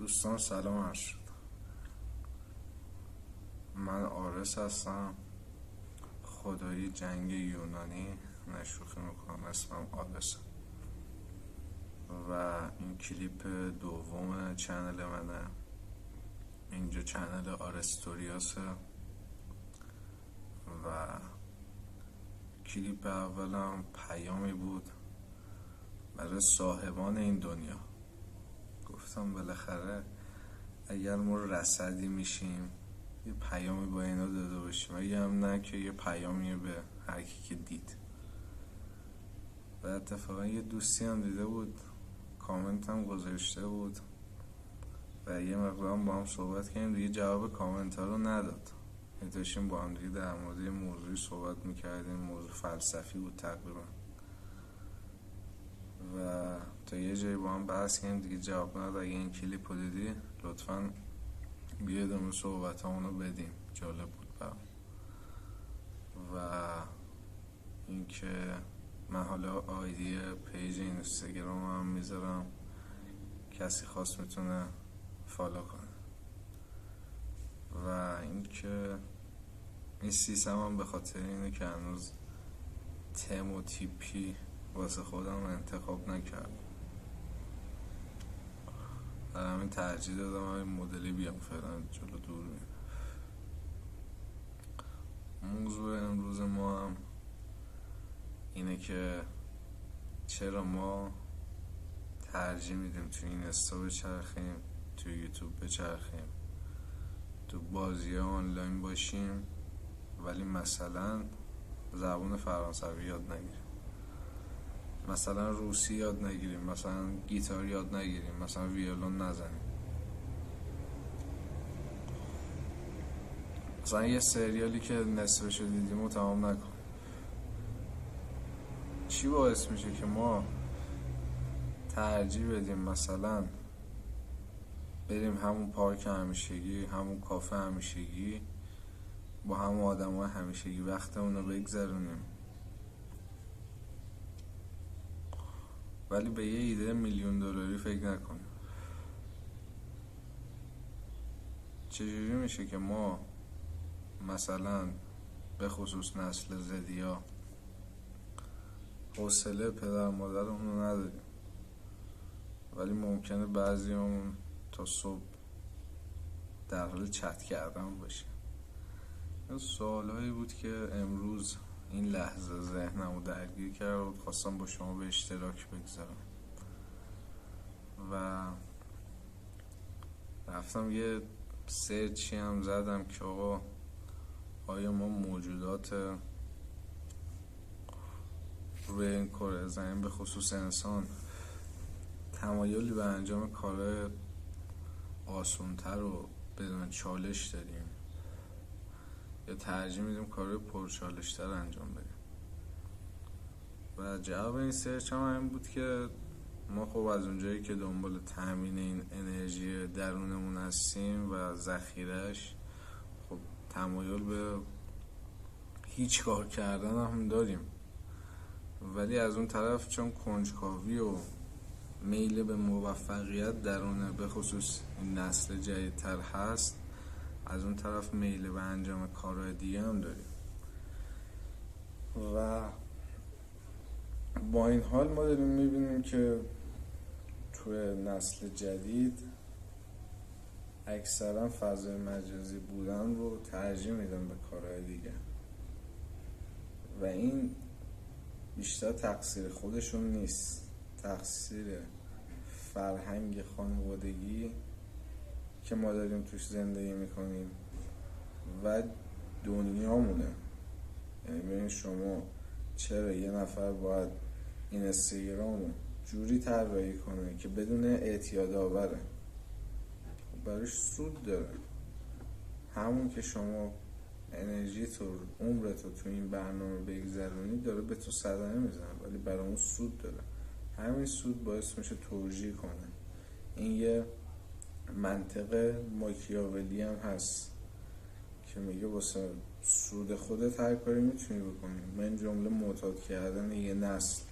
دوستان سلام عرض شد. من آرس هستم، خدای جنگ یونانی. نشوخی میکنم، اسمم آرس و این کلیپ دوم چنل منه. اینجا چنل آرستوریاسه و کلیپ اولم پیامی بود برای صاحبان این دنیا. گفتم بالاخره اگر ما رصدی میشیم یه پیامی با اینا داده باشیم، اگه هم نه که یه پیامی به هر کی که دید. و اتفاقا یه دوستی هم دیده بود، کامنت هم گذاشته بود و یه مقدار با هم صحبت کردیم دیگه. جواب کامنت ها رو نداد. داشتیم با هم دیگه در مورد یه موضوعی صحبت میکردیم، موضوع فلسفی بود تقریبا، و تا یه جایی با هم بحث کردیم دیگه جواب نداد. اگه این کلیپ رو دیدی لطفاً بیا ادامه صحبت همونو بدیم، جالب بود برام. و اینکه من حالا آیدی پیج اینستاگرام هم میذارم، کسی خواست میتونه فالو کنه. و اینکه این سیستم هم به خاطر اینه که هنوز تم و تیپی واسه خودم انتخاب نکردم، در همین ترجیح دادم همین مدلی بیام فعلا جلو دور بیم. موضوع امروز ما هم اینه که چرا ما ترجیح میدیم تو این اینستا بچرخیم، تو یوتیوب بچرخیم، تو بازی آنلاین باشیم، ولی مثلا زبان فرانسوی یاد نگیریم، مثلا روسی یاد نگیریم، مثلا گیتار یاد نگیریم، مثلا ویولون نزنیم، مثلا یه سریالی که نصفشو دیدیم و تمام نکنیم. چی باعث میشه که ما ترجیح بدیم مثلا بریم همون پارک همیشگی، همون کافه همیشگی، با همون آدم های همیشگی وقتمون رو بگذرونیم، ولی به یه ایده میلیون دلاری فکر نکنیم؟ چجوری میشه که ما مثلا به خصوص نسل زدیا حوصله پدر مادرمون رو نداریم، ولی ممکنه بعضیمون تا صبح در حال چت کردن باشیم؟ این سوالایی بود که امروز این لحظه ذهنمو درگیر کرد و خواستم با شما به اشتراک بگذارم. و رفتم یه سرچی هم زدم که آیا ما موجودات روی این کره زمین به خصوص انسان تمایلی به انجام کارهای آسان‌تر و بدون چالش داریم، یا ترجیح میدیم کارهای پرچالش‌تر انجام بدیم؟ و جواب این سرچ هم این بود که ما خب از اونجایی که دنبال تامین این انرژی درونمون هستیم و ذخیره‌اش، خب تمایل به هیچ کار کردن هم داریم، ولی از اون طرف چون کنجکاوی و میل به موفقیت درونه به خصوص این نسل جدیدتر هست، از اون طرف میل به انجام کارهای دیگه هم داریم. و با این حال ما داریم میبینیم که توی نسل جدید اکثرا فضای مجازی بودن رو ترجیح میدن به کارهای دیگه، و این بیشتر تقصیر خودشون نیست، تقصیر فرهنگ خانوادگی که ما داریم توش زندگی میکنیم و دنیامونه. یعنی ببین شما چرا یه نفر باید این اینستاگرامو جوری طراحی کنه که بدون اعتیاد آوره؟ براش سود داره. همون که شما انرژی تو، عمرتو تو این برنامه بگذرونی داره به تو صدمه میزنه، ولی برای اون سود داره. همین سود باعث میشه توجیه کنه. این یه منطق ماکیاولی هم هست که میگه واسه سود خودت هر کاری میتونی بکنی، من جمله معتاد کردن یه نسل.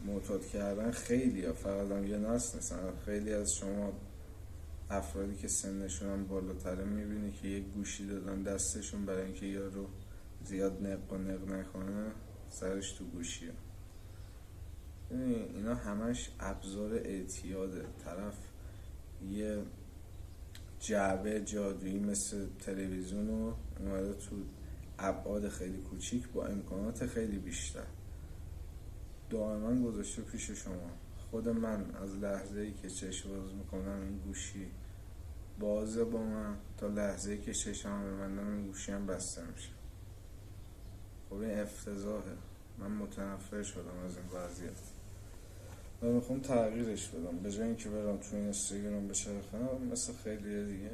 معتاد کردن خیلی ها، فقط هم یه نسل نیستن. خیلی از شما افرادی که سنشون هم بالاتره میبینی که یک گوشی دادن دستشون برای اینکه یارو زیاد نق و نق نکنه سرش تو گوشیه. اینا همش ابزار اعتیاده. طرف یه جعبه جادویی مثل تلویزیون رو اومده تو ابعاد خیلی کوچیک با امکانات خیلی بیشتر دائما گذاشته پیش شما. خود من از لحظه‌ای که چشم باز میکنم این گوشی بازه با من تا لحظه‌ای که چشم ببندم این گوشی هم بسته میشه. خب این افتضاحه. من متنفر شدم از این وضعیت و میخوام تغییرش بدم. به جای اینکه برم تو اینستاگرام بچرخم مثل خیلی دیگه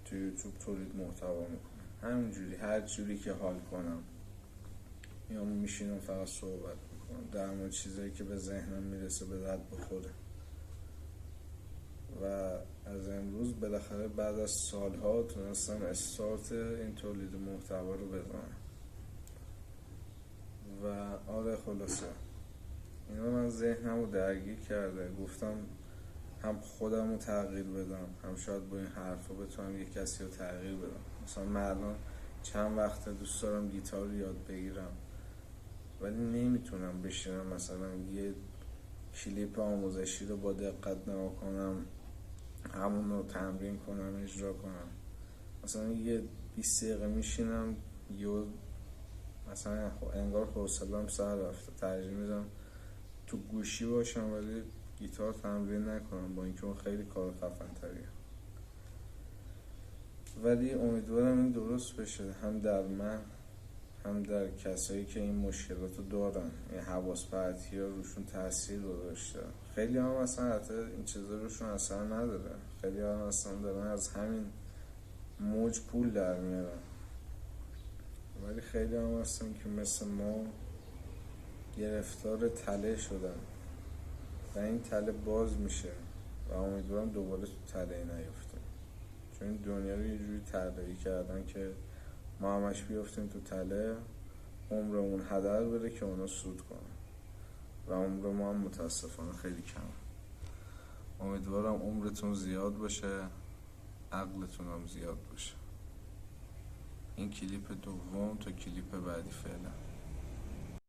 تو یوتیوب تولید محتوا میکنم، همینجوری هر جوری که حال کنم یا میشینم فقط صحبت میکنم در مورد چیزایی که به ذهنم میرسه به درد بخوره. و از امروز بالاخره بعد از سالها تونستم استارت این تولید محتوا رو بزنم. و آره خلاصه اینا من ذهنم رو درگیر کرده. گفتم هم خودم رو تغییر بدم، هم شاید با این حرفا بتونم یک کسی رو تغییر بدم. مثلا من الان چند وقته دوست دارم گیتار رو یاد بگیرم ولی نمیتونم بشینم مثلا یه کلیپ آموزشی رو با دقت نگاه کنم، همون رو تمرین کنم، اجرا کنم. مثلا یه 20 دقیقه میشینم یه مثلا انگار حوصله‌ام سر رفته، ترجیح میدم تو گوشی باشم ولی گیتار تمرین نکنم، با اینکه اون خیلی کار خفن تریه. ولی امیدوارم این درست بشه، هم در من هم در کسایی که این مشکلات رو دارن. این حواس پرتی ها روشون تاثیر گذاشته. خیلی هم اصلا حتی این چیزا روشون اثر نداره، خیلی هم اصلا دارن از همین موج پول در میارن. ولی خیلی هم هستن که مثل ما گرفتار تله شدن و این تله باز میشه و امیدوارم دوباره تو تله نیفتیم، چون این دنیا رو یه جوری طراحی کردن که ما همش بیافتیم تو تله، عمرمون هدر بره که اونا سود کنن و عمر ما هم متاسفانه خیلی کم. امیدوارم عمرتون زیاد باشه، عقلتون هم زیاد باشه. این کلیپ دوم تا کلیپ بعدی فعلا.